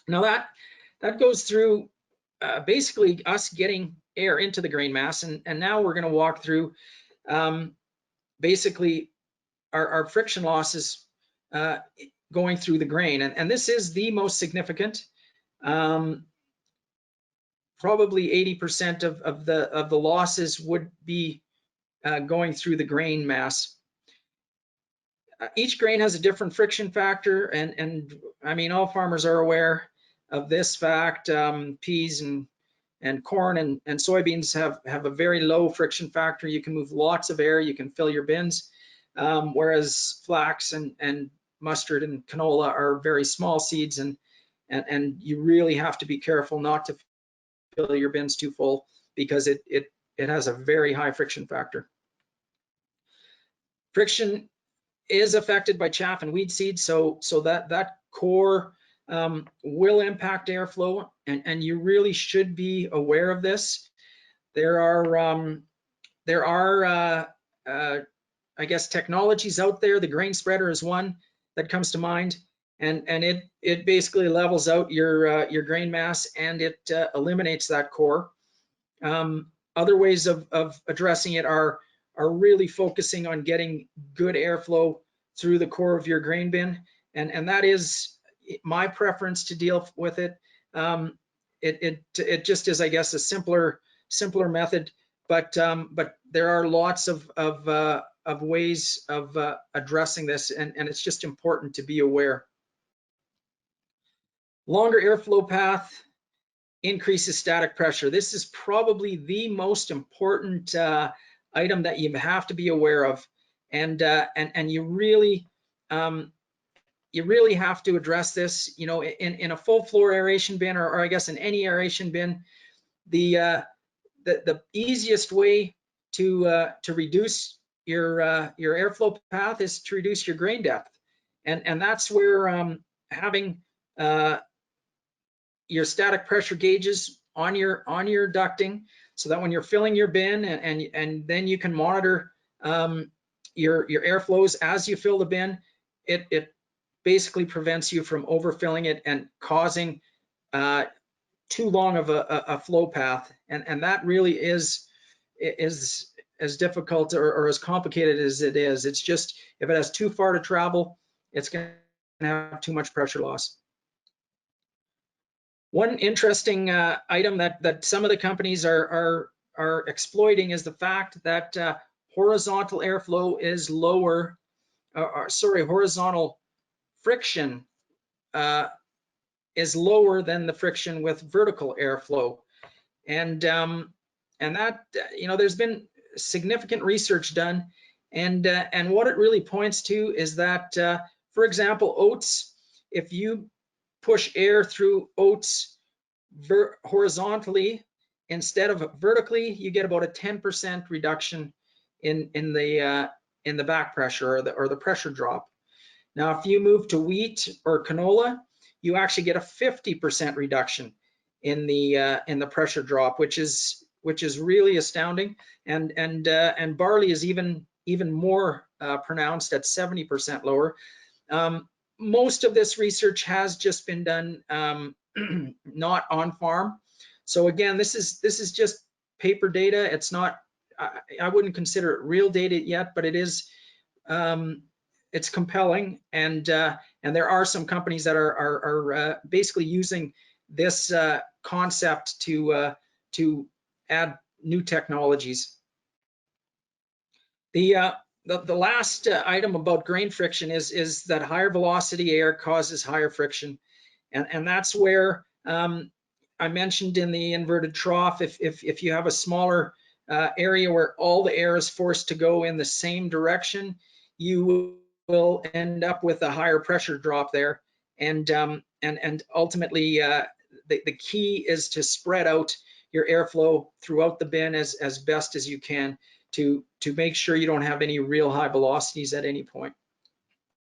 Now that goes through basically us getting air into the grain mass, and now we're going to walk through basically our friction losses going through the grain, and this is the most significant. Probably 80% of the losses would be going through the grain mass. Each grain has a different friction factor, and I mean, all farmers are aware of this fact. Peas and corn and soybeans have a very low friction factor. You can move lots of air, you can fill your bins, whereas flax and mustard and canola are very small seeds, and you really have to be careful not to fill your bins too full, because it has a very high friction factor. Friction is affected by chaff and weed seed, so that core will impact airflow, and you really should be aware of this. There are I guess technologies out there. The grain spreader is one that comes to mind, and it basically levels out your grain mass, and it eliminates that core. Other ways of addressing it are really focusing on getting good airflow through the core of your grain bin, and that is my preference to deal with it. It just is, I guess, a simpler method, but there are lots of ways of addressing this, and it's just important to be aware. Longer airflow path increases static pressure. This is probably the most important item that you have to be aware of, and you really have to address this. You know, in a full floor aeration bin, or I guess in any aeration bin, the easiest way to reduce your airflow path is to reduce your grain depth, and that's where having your static pressure gauges on your ducting, so that when you're filling your bin, and then you can monitor your airflows as you fill the bin, it basically prevents you from overfilling it and causing too long of a flow path, and that really is as difficult or as complicated as it is. It's just, if it has too far to travel, it's going to have too much pressure loss. One interesting item that some of the companies are exploiting is the fact that horizontal airflow is lower, horizontal friction is lower than the friction with vertical airflow, and that, you know, there's been significant research done, and what it really points to is that, for example, oats, if you push air through oats horizontally instead of vertically, you get about a 10% reduction in the back pressure, or the pressure drop. Now, if you move to wheat or canola, you actually get a 50% reduction in the pressure drop, which is really astounding. And barley is even more pronounced at 70% lower. Most of this research has just been done not on farm. So again, this is just paper data. It's not, I wouldn't consider it real data yet, but it is, it's compelling, and there are some companies that are basically using this concept to add new technologies. The last item about grain friction is that higher velocity air causes higher friction, and that's where I mentioned in the inverted trough, if you have a smaller area where all the air is forced to go in the same direction, you will end up with a higher pressure drop there, and ultimately the key is to spread out your airflow throughout the bin as best as you can to make sure you don't have any real high velocities at any point.